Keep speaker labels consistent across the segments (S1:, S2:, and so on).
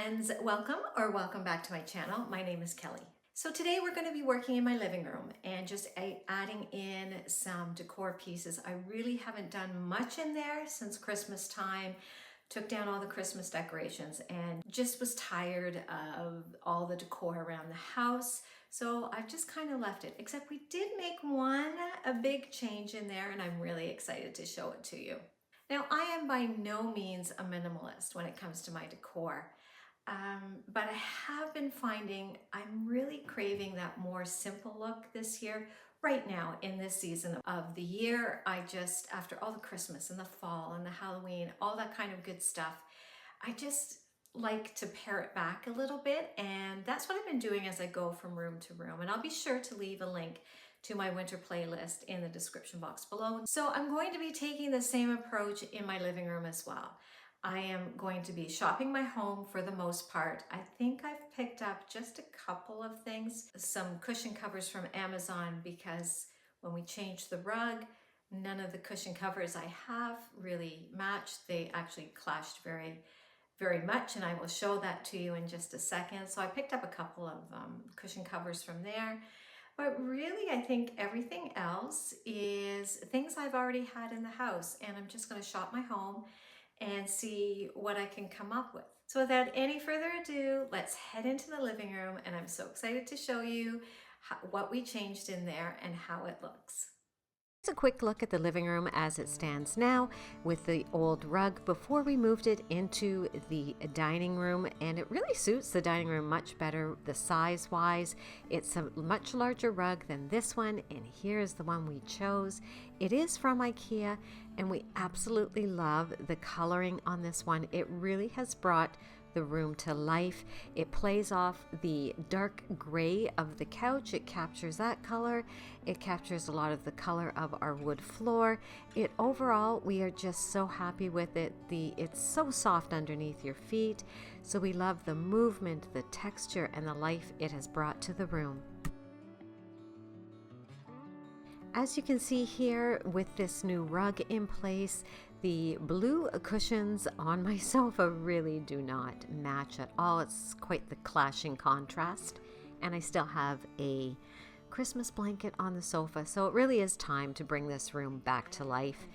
S1: friends, welcome back to my channel. My name is Kelly. So today we're going to be working in my living room and just adding in some decor pieces. I really haven't done much in there since Christmas time. Took down all the Christmas decorations and just was tired of all the decor around the house. So I've just kind of left it, except we did make a big change in there, and I'm really excited to show it to you. Now, I am by no means a minimalist when it comes to my decor, but I have been finding I'm really craving that more simple look this year. Right now, in this season of the year, after all the Christmas and the fall and the Halloween, all that kind of good stuff, I just like to pare it back a little bit, and that's what I've been doing as I go from room to room. And I'll be sure to leave a link to my winter playlist in the description box below. So I'm going to be taking the same approach in my living room as well. I am going to be shopping my home for the most part. I think I've picked up just a couple of things, some cushion covers from Amazon, because when we changed the rug, none of the cushion covers I have really matched. They actually clashed very much, and I will show that to you in just a second. So I picked up a couple of cushion covers from there. But really, I think everything else is things I've already had in the house, and I'm just going to shop my home and see what I can come up with. So without any further ado, let's head into the living room, and I'm so excited to show you what we changed in there and how it looks. Here's a quick look at the living room as it stands now with the old rug before we moved it into the dining room, and it really suits the dining room much better the size wise. It's a much larger rug than this one, and here's the one we chose. It is from Ikea, and we absolutely love the coloring on this one. It really has brought the room to life. It plays off the dark gray of the couch. It captures that color. It captures a lot of the color of our wood floor. Overall, we are just so happy with it. It's so soft underneath your feet. So we love the movement, the texture, and the life it has brought to the room. As you can see here with this new rug in place, the blue cushions on my sofa really do not match at all. It's quite the clashing contrast, and I still have a Christmas blanket on the sofa, so it really is time to bring this room back to life.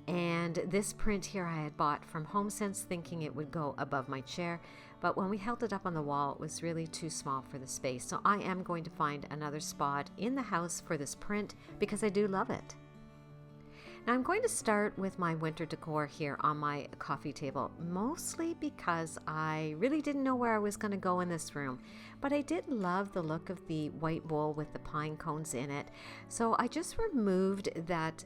S1: And this print here I had bought from HomeSense thinking it would go above my chair, but when we held it up on the wall, it was really too small for the space. So I am going to find another spot in the house for this print because I do love it. Now I'm going to start with my winter decor here on my coffee table, mostly because I really didn't know where I was going to go in this room, but I did love the look of the white bowl with the pine cones in it. So I just removed that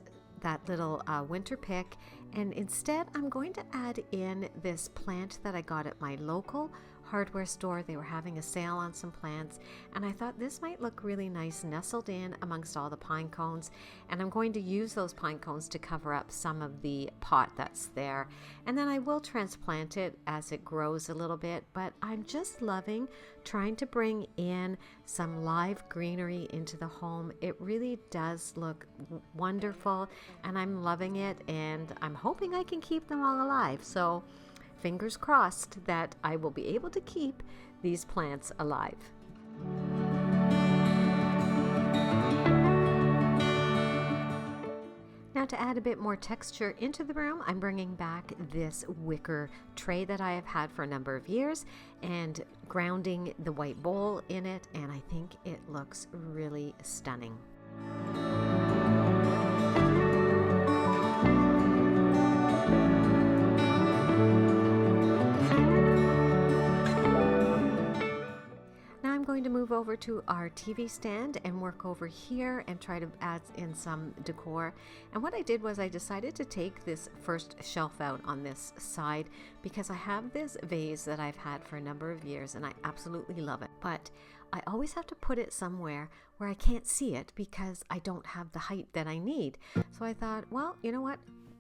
S1: little winter pick, and instead I'm going to add in this plant that I got at my local hardware store. They were having a sale on some plants, and I thought this might look really nice nestled in amongst all the pine cones, and I'm going to use those pine cones to cover up some of the pot that's there, and then I will transplant it as it grows a little bit. But I'm just loving trying to bring in some live greenery into the home. It really does look wonderful, and I'm loving it, and I'm hoping I can keep them all alive. So fingers crossed that I will be able to keep these plants alive. Now, to add a bit more texture into the room, I'm bringing back this wicker tray that I have had for a number of years and grounding the white bowl in it, and I think it looks really stunning. Going to move over to our TV stand and work over here and try to add in some decor. And what I did was I decided to take this first shelf out on this side because I have this vase that I've had for a number of years and I absolutely love it, but I always have to put it somewhere where I can't see it because I don't have the height that I need. So I thought, well, you know what?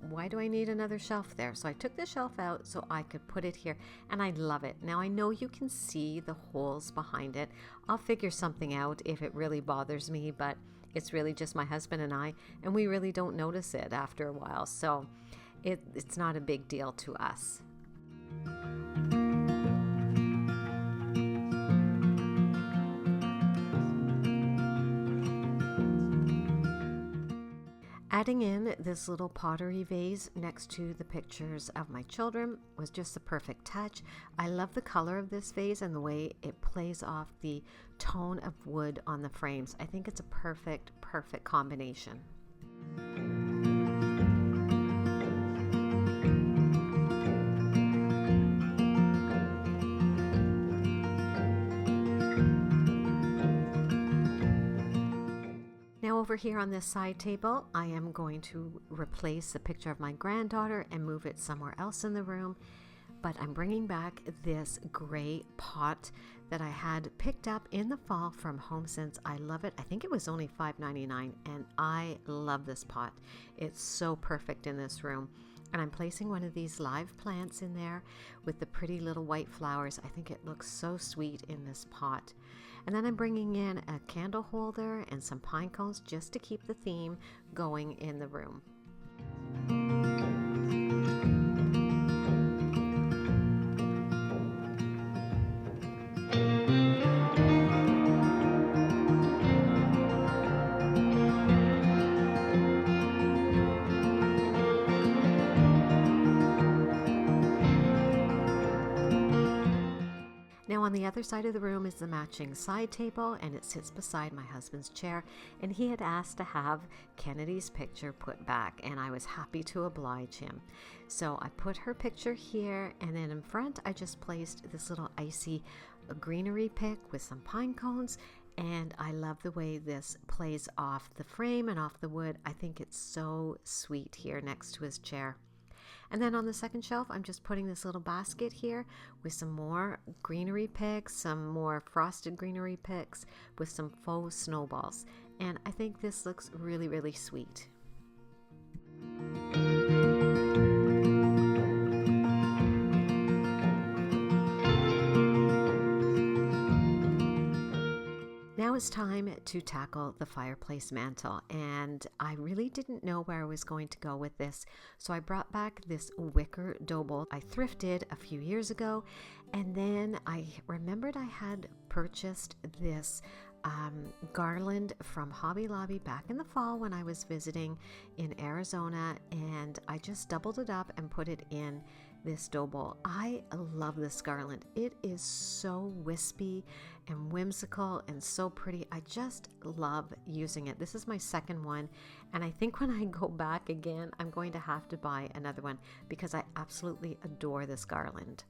S1: Why do I need another shelf there? So I took the shelf out so I could put it here, and I love it. Now I know you can see the holes behind it. I'll figure something out if it really bothers me, but it's really just my husband and I, and we really don't notice it after a while. So it's not a big deal to us.
S2: Adding in this little pottery vase next to the pictures of my children was just the perfect touch. I love the color of this vase and the way it plays off the tone of wood on the frames. I think it's a perfect combination. Now over here on this side table, I am going to replace the picture of my granddaughter and move it somewhere else in the room. But I'm bringing back this gray pot that I had picked up in the fall from HomeSense. I love it. I think it was only $5.99 and I love this pot. It's so perfect in this room. And I'm placing one of these live plants in there with the pretty little white flowers. I think it looks so sweet in this pot. And then I'm bringing in a candle holder and some pine cones just to keep the theme going in the room. Now on the other side of the room is the matching side table, and it sits beside my husband's chair, and he had asked to have Kennedy's picture put back, and I was happy to oblige him. So I put her picture here, and then in front I just placed this little icy greenery pick with some pine cones, and I love the way this plays off the frame and off the wood. I think it's so sweet here next to his chair. And then on the second shelf, I'm just putting this little basket here with some more greenery picks, some more frosted greenery picks with some faux snowballs. And I think this looks really, really sweet. Now it's time to tackle the fireplace mantle, and I really didn't know where I was going to go with this, so I brought back this wicker dough bowl I thrifted a few years ago, and then I remembered I had purchased this garland from Hobby Lobby back in the fall when I was visiting in Arizona, and I just doubled it up and put it in this dough bowl. I love this garland. It is so wispy and whimsical and so pretty. I just love using it. This is my second one, and I think when I go back again, I'm going to have to buy another one because I absolutely adore this garland.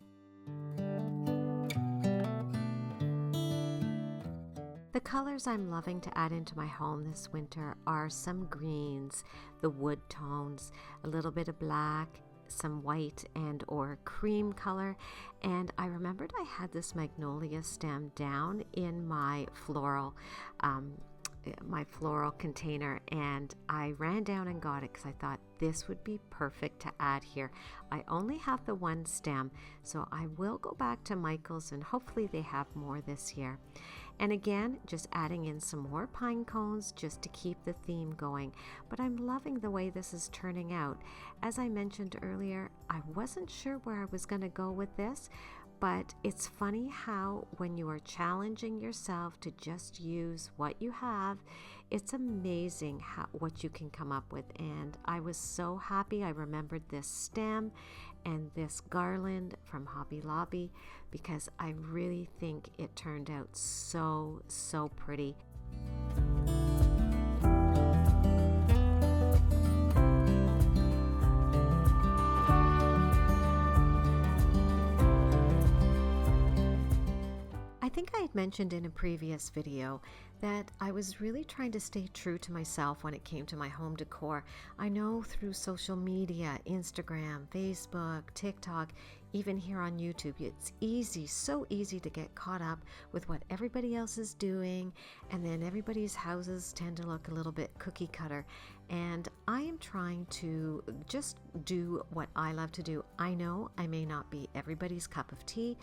S2: The colors I'm loving to add into my home this winter are some greens, the wood tones, a little bit of black, some white and or cream color, and I remembered I had this magnolia stem down in my floral container, and I ran down and got it because I thought this would be perfect to add here. I only have the one stem, so I will go back to Michael's and hopefully they have more this year. And again, just adding in some more pine cones just to keep the theme going. But I'm loving the way this is turning out. As I mentioned earlier, I wasn't sure where I was going to go with this, but it's funny how when you are challenging yourself to just use what you have, it's amazing what you can come up with. And I was so happy I remembered this stem and this garland from Hobby Lobby because I really think it turned out so pretty. I think I had mentioned in a previous video that I was really trying to stay true to myself when it came to my home decor. I know through social media, Instagram, Facebook, TikTok, even here on YouTube, it's easy, so easy to get caught up with what everybody else is doing, and then everybody's houses tend to look a little bit cookie cutter. And I am trying to just do what I love to do. I know I may not be everybody's cup of tea.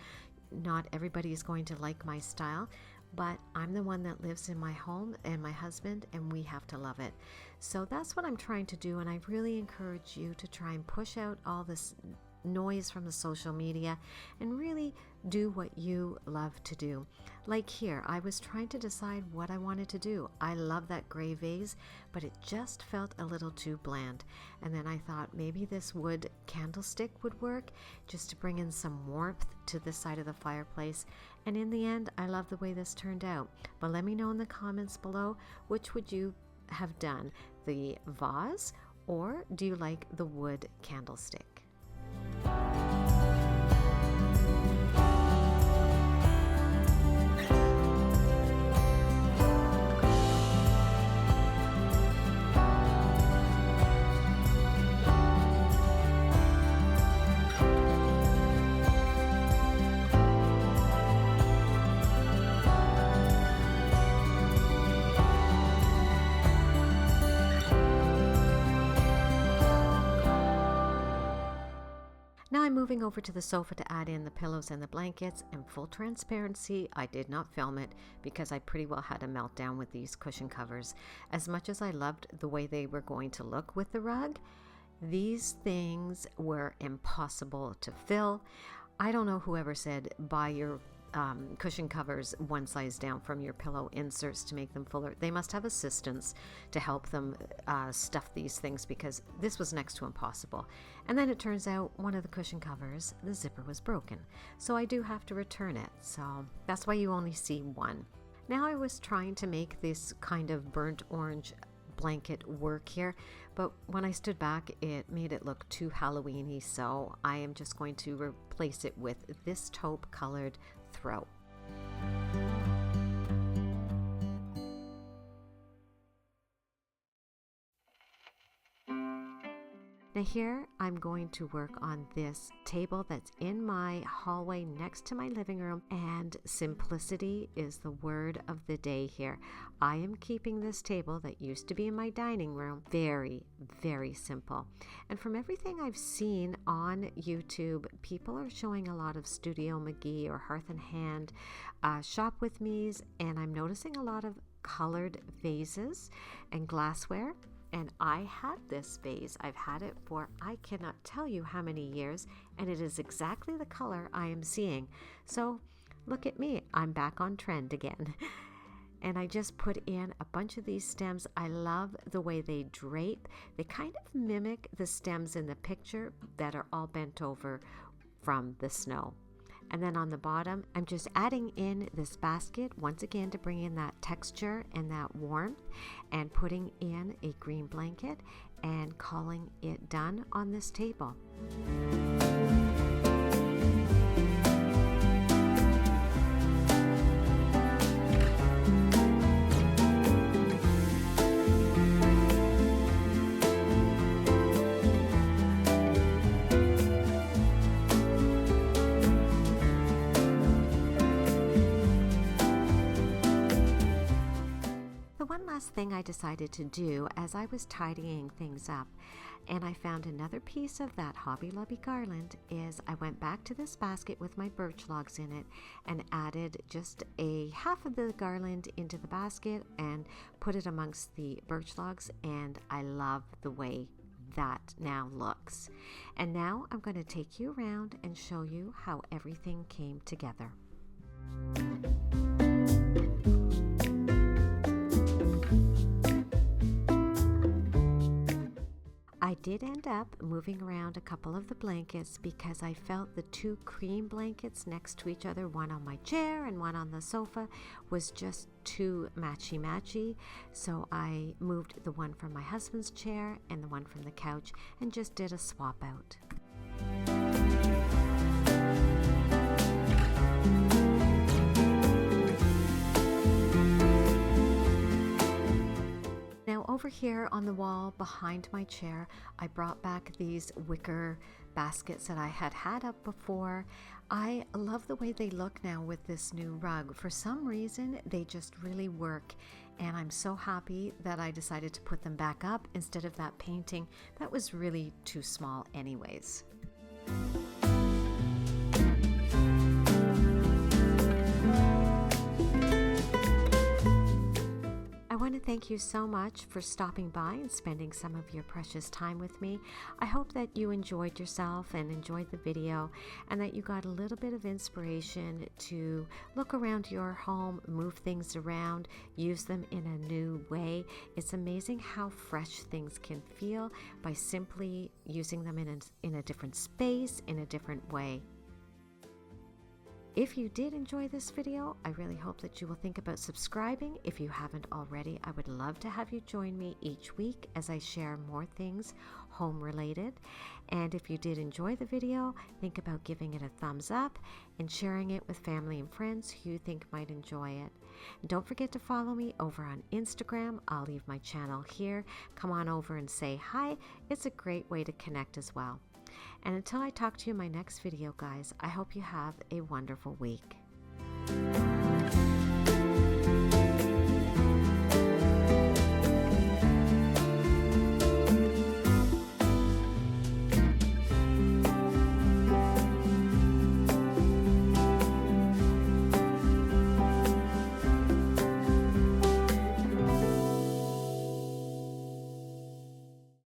S2: Not everybody is going to like my style, but I'm the one that lives in my home and my husband, and we have to love it. So that's what I'm trying to do, and I really encourage you to try and push out all this noise from the social media and really do what you love to do. Like here, I was trying to decide what I wanted to do. I love that gray vase, but it just felt a little too bland. And then I thought maybe this wood candlestick would work just to bring in some warmth to this side of the fireplace. And in the end, I love the way this turned out. But let me know in the comments below, which would you have done, the vase, or do you like the wood candlestick? Now I'm moving over to the sofa to add in the pillows and the blankets. In full transparency, I did not film it because I pretty well had a meltdown with these cushion covers. As much as I loved the way they were going to look with the rug, these things were impossible to fill. I don't know whoever said buy your cushion covers one size down from your pillow inserts to make them fuller. They must have assistants to help them stuff these things, because this was next to impossible. And then it turns out one of the cushion covers, the zipper was broken, so I do have to return it. So that's why you only see one. Now I was trying to make this kind of burnt orange blanket work here, but when I stood back it made it look too Halloween-y, so I am just going to replace it with this taupe colored throw. Now here I'm going to work on this table that's in my hallway next to my living room, and simplicity is the word of the day here. I am keeping this table that used to be in my dining room very, very simple. And from everything I've seen on YouTube, people are showing a lot of Studio McGee or Hearth and Hand shop with me's, and I'm noticing a lot of colored vases and glassware. And I had this vase. I've had it for I cannot tell you how many years, and it is exactly the color I am seeing. So look at me, I'm back on trend again. And I just put in a bunch of these stems. I love the way they drape. They kind of mimic the stems in the picture that are all bent over from the snow. And then on the bottom, I'm just adding in this basket once again to bring in that texture and that warmth, and putting in a green blanket and calling it done on this table. Thing I decided to do as I was tidying things up, and I found another piece of that Hobby Lobby garland, is I went back to this basket with my birch logs in it and added just a half of the garland into the basket and put it amongst the birch logs, and I love the way that now looks. And now I'm going to take you around and show you how everything came together. I did end up moving around a couple of the blankets because I felt the two cream blankets next to each other, one on my chair and one on the sofa, was just too matchy-matchy. So I moved the one from my husband's chair and the one from the couch and just did a swap out. Over here on the wall behind my chair, I brought back these wicker baskets that I had up before. I love the way they look now with this new rug. For some reason, they just really work, and I'm so happy that I decided to put them back up instead of that painting that was really too small anyways. I want to thank you so much for stopping by and spending some of your precious time with me. I hope that you enjoyed yourself and enjoyed the video, and that you got a little bit of inspiration to look around your home, move things around, use them in a new way. It's amazing how fresh things can feel by simply using them in a different space, in a different way. If you did enjoy this video, I really hope that you will think about subscribing. If you haven't already, I would love to have you join me each week as I share more things home related. And if you did enjoy the video, think about giving it a thumbs up and sharing it with family and friends who you think might enjoy it. And don't forget to follow me over on Instagram. I'll leave my channel here. Come on over and say hi. It's a great way to connect as well. And until I talk to you in my next video, guys, I hope you have a wonderful week.